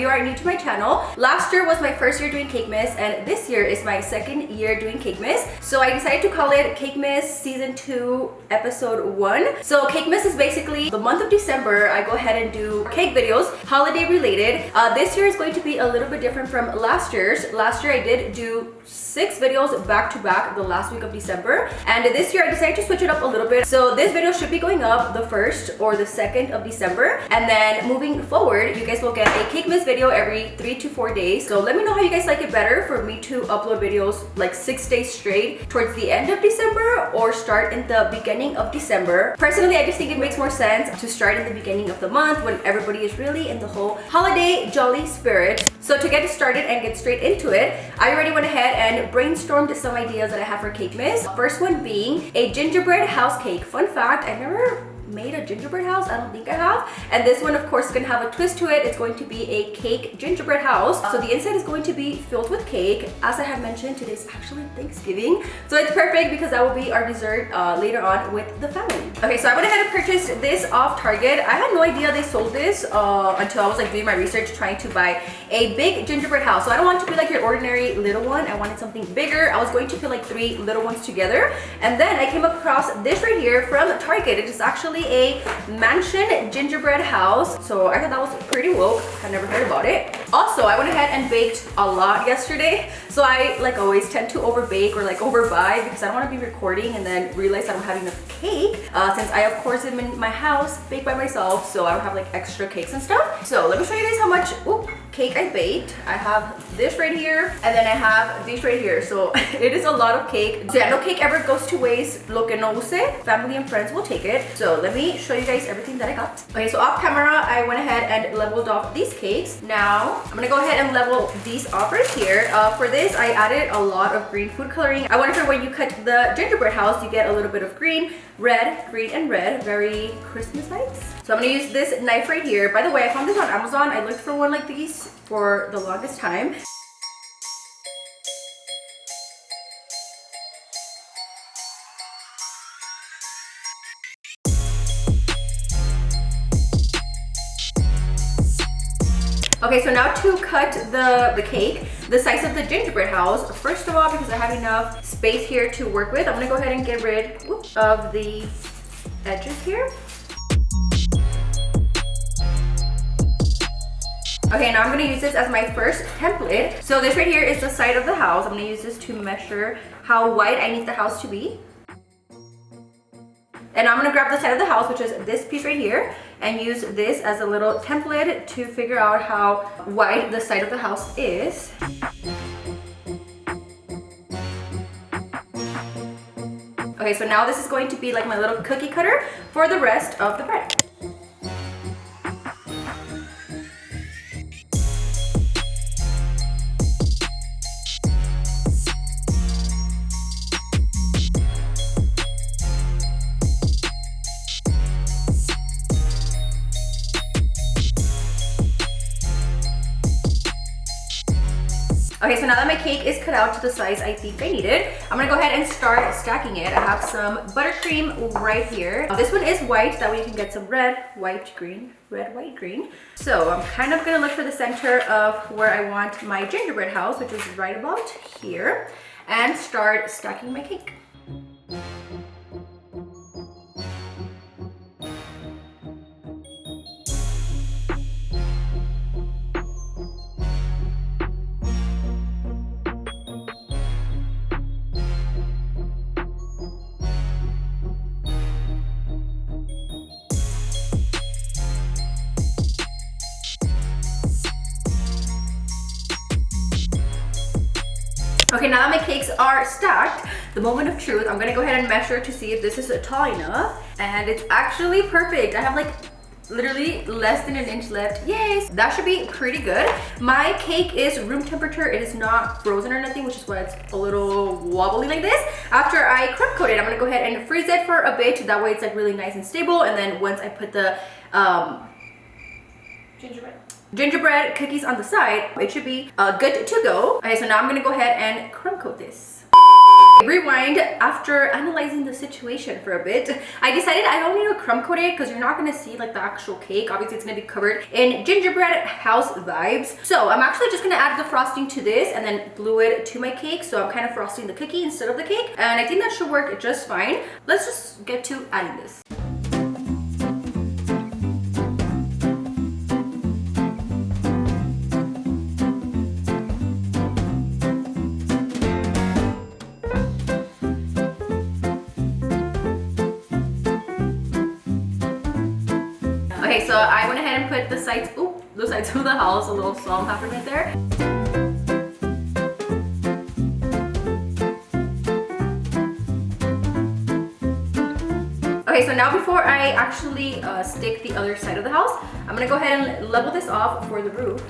you are new to my channel, last year was my first year doing Cakemas, and this year is my second year doing Cakemas. So I decided to call it Cakemas Season 2 Episode 1. So Cakemas is basically the month of December. I go ahead and do cake videos, holiday related. This year is going to be a little bit different from last year's. Last year I did do 6 videos back to back the last week of December, and this year I decided to switch it up a little bit. So this video should be going up the 1st or the 2nd of December, and then moving forward you guys will get a Cakemas video every 3 to 4 days. So let me know how you guys like it better, for me to upload videos like 6 days straight towards the end of December or start in the beginning of December. Personally, I just think it makes more sense to start in the beginning of the month when everybody is really in the whole holiday jolly spirit. So to get started and get straight into it, I already went ahead and brainstormed some ideas that I have for Cakemas. First one being a gingerbread house cake. Fun fact, I've never made a gingerbread house. I don't think I have. And this one of course is gonna have a twist to it. It's going to be a cake gingerbread house. So the inside is going to be filled with cake. As I had mentioned, today's actually Thanksgiving, so it's perfect because that will be our dessert later on with the family. Okay, so I went ahead and purchased this off Target. I had no idea they sold this until I was like doing my research trying to buy a big gingerbread house. So I don't want it to be like your ordinary little one. I wanted something bigger. I was going to put like 3 little ones together, and then I came across this right here from Target. It is actually a mansion gingerbread house. So I thought that was pretty woke. I never heard about it. Also, I went ahead and baked a lot yesterday. So I, like always, tend to overbake or like overbuy because I don't want to be recording and then realize I don't have enough cake. Since I of course am in my house, bake by myself, so I don't have like extra cakes and stuff. So let me show you guys how much cake I baked. I have this right here, and then I have these right here. So it is a lot of cake. So yeah, no cake ever goes to waste. Lo que no use, family and friends will take it. So let me show you guys everything that I got. Okay, so off camera, I went ahead and leveled off these cakes. Now I'm gonna go ahead and level these off right here. For this, I added a lot of green food coloring. I wanted for when you cut the gingerbread house, you get a little bit of green, and red, very Christmas vibes. So I'm gonna use this knife right here. By the way, I found this on Amazon. I looked for one like these for the longest time. Okay, so now to cut the cake, the size of the gingerbread house. First of all, because I have enough space here to work with, I'm gonna go ahead and get rid of the edges here. Okay, now I'm gonna use this as my first template. So this right here is the side of the house. I'm gonna use this to measure how wide I need the house to be. And I'm gonna grab the side of the house, which is this piece right here, and use this as a little template to figure out how wide the side of the house is. Okay, so now this is going to be like my little cookie cutter for the rest of the bread. Okay, so now that my cake is cut out to the size I think I need it, I'm gonna go ahead and start stacking it. I have some buttercream right here. This one is white, that way you can get some red, white, green, red, white, green. So I'm kind of gonna look for the center of where I want my gingerbread house, which is right about here, and start stacking my cake. Okay, now that my cakes are stacked, the moment of truth, I'm gonna go ahead and measure to see if this is tall enough. And it's actually perfect. I have like literally less than an inch left. Yay! That should be pretty good. My cake is room temperature. It is not frozen or nothing, which is why it's a little wobbly like this. After I crumb coat it, I'm gonna go ahead and freeze it for a bit. That way it's like really nice and stable. And then once I put the gingerbread cookies on the side, it should be good to go. Okay, so now I'm gonna go ahead and crumb coat this. Rewind. After analyzing the situation for a bit, I decided I don't need to crumb coat it because you're not gonna see like the actual cake. Obviously it's gonna be covered in gingerbread house vibes. So I'm actually just gonna add the frosting to this and then glue it to my cake. So I'm kind of frosting the cookie instead of the cake, and I think that should work just fine. Let's just get to adding this. Okay, so I went ahead and put the sides of the house, a little song happened right there. Okay, so now before I actually stick the other side of the house, I'm gonna go ahead and level this off for the roof.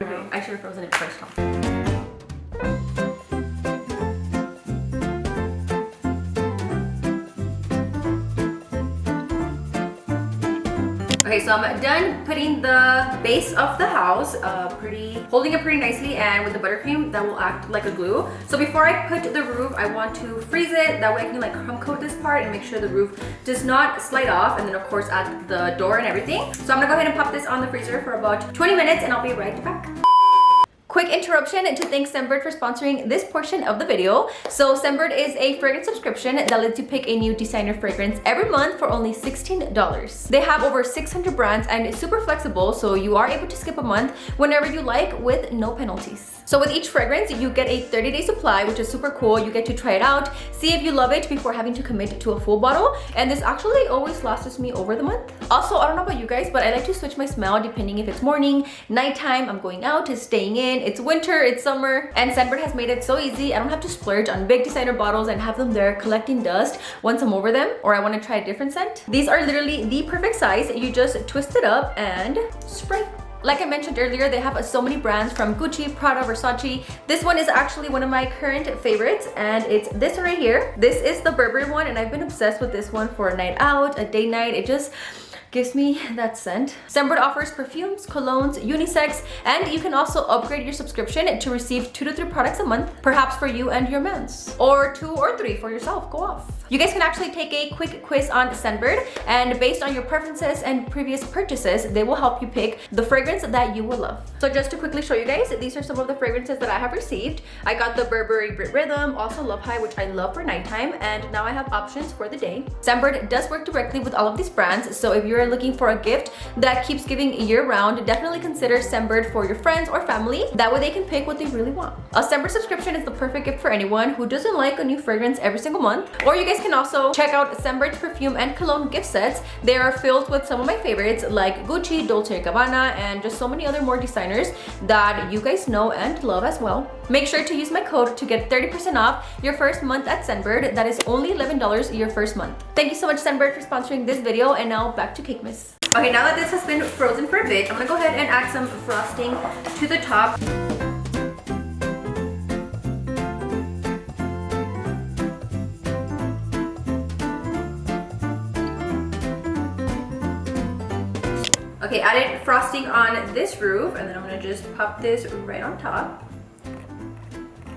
Okay, I should have frozen it first, huh? Okay, so I'm done putting the base of the house, holding it pretty nicely, and with the buttercream that will act like a glue. So before I put the roof, I want to freeze it. That way I can like crumb coat this part and make sure the roof does not slide off, and then of course add the door and everything. So I'm gonna go ahead and pop this on the freezer for about 20 minutes and I'll be right back. Quick interruption to thank Scentbird for sponsoring this portion of the video. So Scentbird is a fragrance subscription that lets you pick a new designer fragrance every month for only $16. They have over 600 brands and it's super flexible, so you are able to skip a month whenever you like with no penalties. So with each fragrance, you get a 30-day supply, which is super cool. You get to try it out, see if you love it before having to commit to a full bottle. And this actually always lasts me over the month. Also, I don't know about you guys, but I like to switch my smell depending if it's morning, nighttime, I'm going out, staying in, it's winter, it's summer. And Scentbird has made it so easy. I don't have to splurge on big designer bottles and have them there collecting dust once I'm over them or I want to try a different scent. These are literally the perfect size. You just twist it up and spray. Like I mentioned earlier, they have so many brands from Gucci, Prada, Versace. This one is actually one of my current favorites, and it's this right here. This is the Burberry one, and I've been obsessed with this one for a night out, a day night. It just gives me that scent. Scentbird offers perfumes, colognes, unisex, and you can also upgrade your subscription to receive 2 to 3 products a month, perhaps for you and your mans. Or 2 or 3 for yourself, go off. You guys can actually take a quick quiz on Scentbird, and based on your preferences and previous purchases, they will help you pick the fragrance that you will love. So just to quickly show you guys, these are some of the fragrances that I have received. I got the Burberry Brit Rhythm, also Love High, which I love for nighttime, and now I have options for the day. Scentbird does work directly with all of these brands, so if you're looking for a gift that keeps giving year-round, definitely consider Scentbird for your friends or family. That way they can pick what they really want. A Scentbird subscription is the perfect gift for anyone who doesn't like a new fragrance every single month. Or you guys can also check out Scentbird's perfume and cologne gift sets. They are filled with some of my favorites like Gucci, Dolce & Gabbana, and just so many other more designers that you guys know and love as well. Make sure to use my code to get 30% off your first month at Scentbird. That is only $11 your first month. Thank you so much, Scentbird, for sponsoring this video, and now back to Cakemas. Okay, now that this has been frozen for a bit, I'm gonna go ahead and add some frosting to the top. Okay, added frosting on this roof, and then I'm gonna just pop this right on top.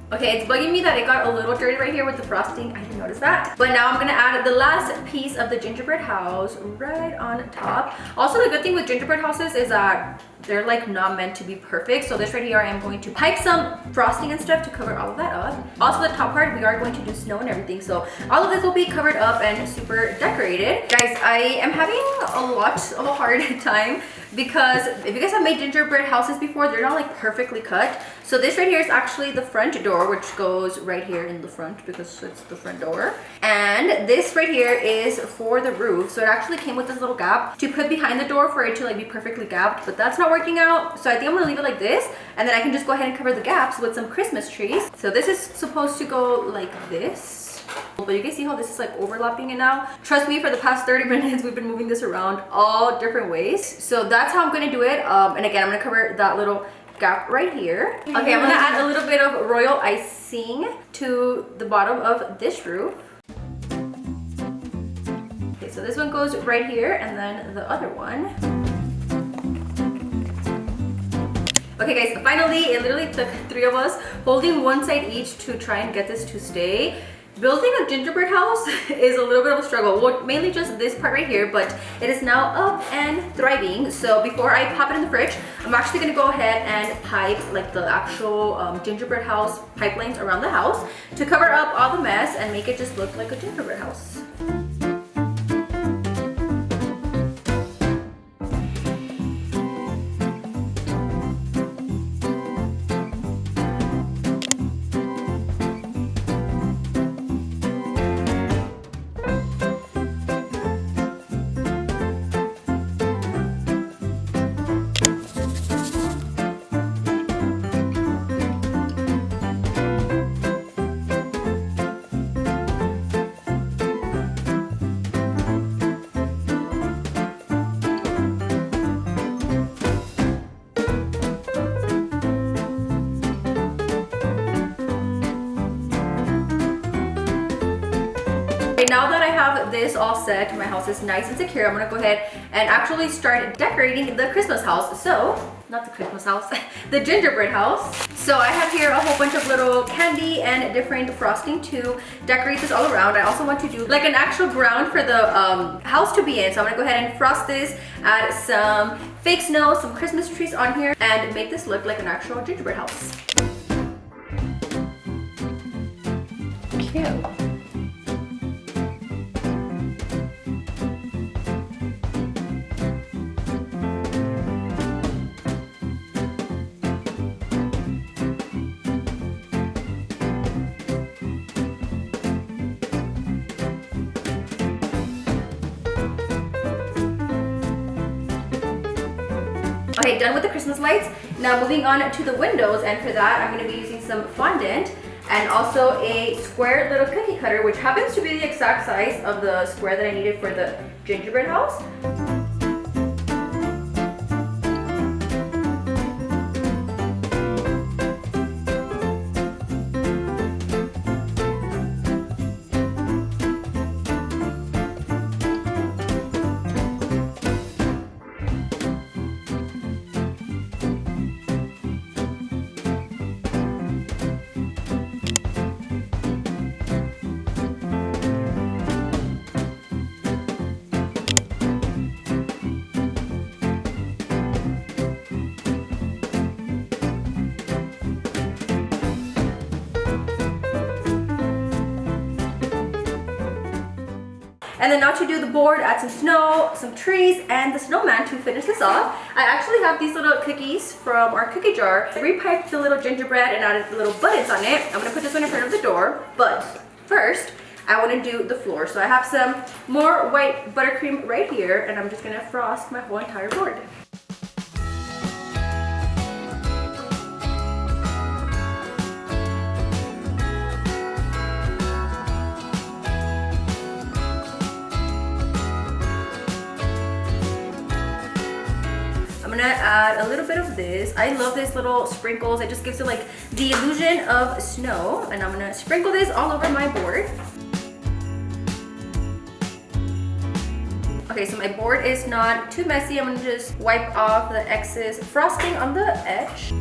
Okay, it's bugging me that it got a little dirty right here with the frosting. I didn't notice that. But now I'm gonna add the last piece of the gingerbread house right on top. Also, the good thing with gingerbread houses is that they're like not meant to be perfect. So this right here, I am going to pipe some frosting and stuff to cover all of that up. Also, the top part, we are going to do snow and everything. So all of this will be covered up and super decorated. Guys, I am having a lot of a hard time because if you guys have made gingerbread houses before, they're not like perfectly cut. So this right here is actually the front door, which goes right here in the front because it's the front door. And this right here is for the roof. So it actually came with this little gap to put behind the door for it to like be perfectly gapped, but that's not working out. So I think I'm gonna leave it like this, and then I can just go ahead and cover the gaps with some Christmas trees. So this is supposed to go like this. But you guys see how this is like overlapping it now? Trust me, for the past 30 minutes, we've been moving this around all different ways. So that's how I'm gonna do it. And again, I'm gonna cover that little gap right here. Okay, I'm gonna add a little bit of royal icing to the bottom of this roof. Okay, so So this one goes right here, and then the other one. Okay guys, finally, it literally took 3 of us holding one side each to try and get this to stay. Building a gingerbread house is a little bit of a struggle. Well, mainly just this part right here, but it is now up and thriving. So before I pop it in the fridge, I'm actually gonna go ahead and pipe like the actual gingerbread house pipelines around the house to cover up all the mess and make it just look like a gingerbread house. Okay, now that I have this all set, my house is nice and secure, I'm gonna go ahead and actually start decorating the Christmas house. So, not the Christmas house, the gingerbread house. So I have here a whole bunch of little candy and different frosting to decorate this all around. I also want to do like an actual ground for the house to be in. So I'm gonna go ahead and frost this, add some fake snow, some Christmas trees on here, and make this look like an actual gingerbread house. Cute. Okay, done with the Christmas lights. Now moving on to the windows, and for that I'm going to be using some fondant and also a square little cookie cutter, which happens to be the exact size of the square that I needed for the gingerbread house. And then now to do the board, add some snow, some trees, and the snowman to finish this off. I actually have these little cookies from our cookie jar. I repiped the little gingerbread and added the little buttons on it. I'm gonna put this one in front of the door, but first, I wanna do the floor. So I have some more white buttercream right here, and I'm just gonna frost my whole entire board. I'm gonna add a little bit of this. I love this little sprinkles. It just gives it like the illusion of snow. And I'm gonna sprinkle this all over my board. Okay, so my board is not too messy. I'm gonna just wipe off the excess frosting on the edge.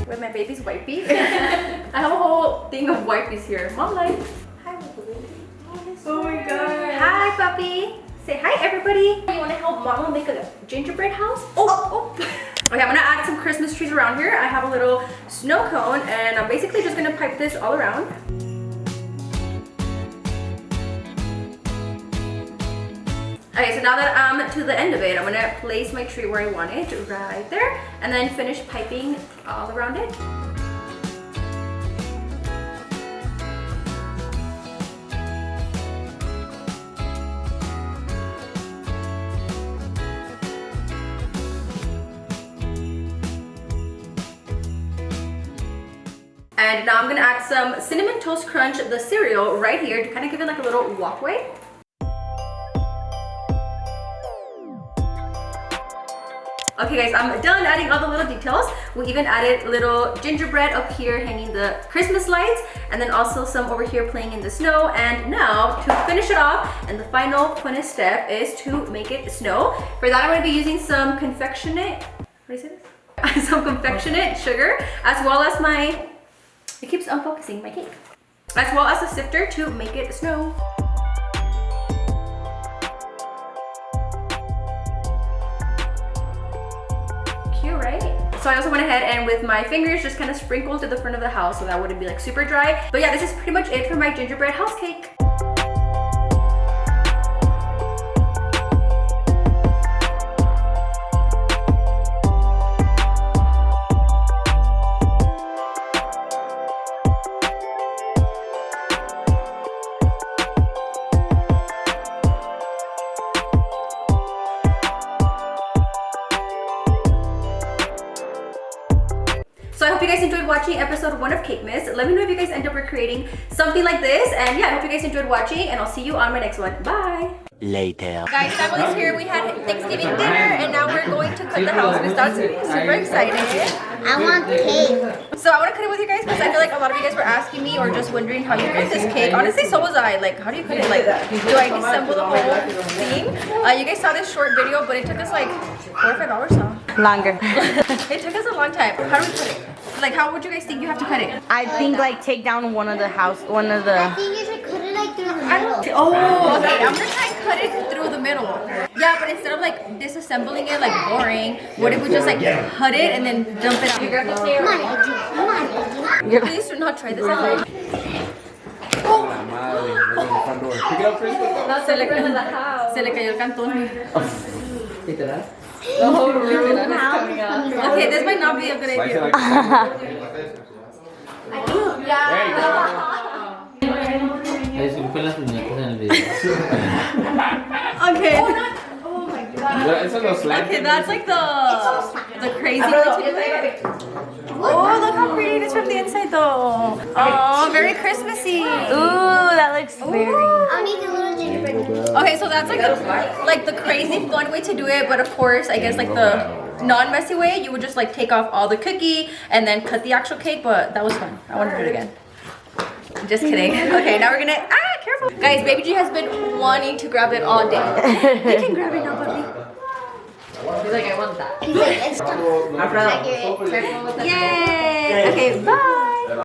With my baby's wipey. I have a whole thing of wipes here. Mom like, hi baby. Oh my god. Hi puppy. Say hi everybody. You wanna help Mama make a gingerbread house? Oh. Okay, I'm gonna add some Christmas trees around here. I have a little snow cone and I'm basically just gonna pipe this all around. Okay, so now that I'm to the end of it, I'm gonna place my tree where I want it, right there, and then finish piping all around it. And now I'm gonna add some Cinnamon Toast Crunch, the cereal, right here to kind of give it like a little walkway. Okay guys, I'm done adding all the little details. We even added little gingerbread up here hanging the Christmas lights, and then also some over here playing in the snow. And now to finish it off, and the final funnest step is to make it snow. For that I'm going to be using some confectionate, what do you say this? Some confectionate sugar, as well as it keeps unfocusing my cake, as well as a sifter to make it snow. Right? So I also went ahead and with my fingers just kind of sprinkled to the front of the house so that wouldn't be like super dry. But yeah, this is pretty much it for my gingerbread house cake. So I hope you guys enjoyed watching episode 1 of Cakemas. Let me know if you guys end up recreating something like this. And yeah, I hope you guys enjoyed watching, and I'll see you on my next one. Bye! Later. Guys, family's here. We had Thanksgiving dinner, and now we're going to cut the house. Miss Dot's super excited. I want cake. So I want to cut it with you guys because I feel like a lot of you guys were asking me or just wondering how you cut this cake. Honestly, so was I. Like, how do you cut it? Like, do I disassemble the whole thing? You guys saw this short video, but it took us like 4 or 5 hours now. Longer. It took us a long time. How do we cut it? Like, how would you guys think you have to cut it? I think like take down one of the I think you should cut it like through the middle. Oh, okay. I'm gonna try and cut it through the middle. Yeah, but instead of like disassembling it like boring, what if we just like cut it and then dump it out? You grab the player. Come on. Please do not try this at home. Se le cayó el cantón. Okay, this might not be a good idea. Disculpen las muñecas en el video. Okay. Eso lo slime. Okay, that's like the crazy way to do it. Oh, look how pretty it is from the inside though. Oh, very Christmassy. Ooh, that looks very. I'll need the little gingerbread. Okay, so that's like the crazy fun way to do it, but of course, I guess like the non-messy way, you would just like take off all the cookie and then cut the actual cake, but that was fun. I want to do it again. Just kidding. Okay, now we're gonna, careful. Guys, Baby G has been wanting to grab it all day. You can grab it now, puppy. He's like, I want that. He's like, it's tough. Yay! Okay, bye.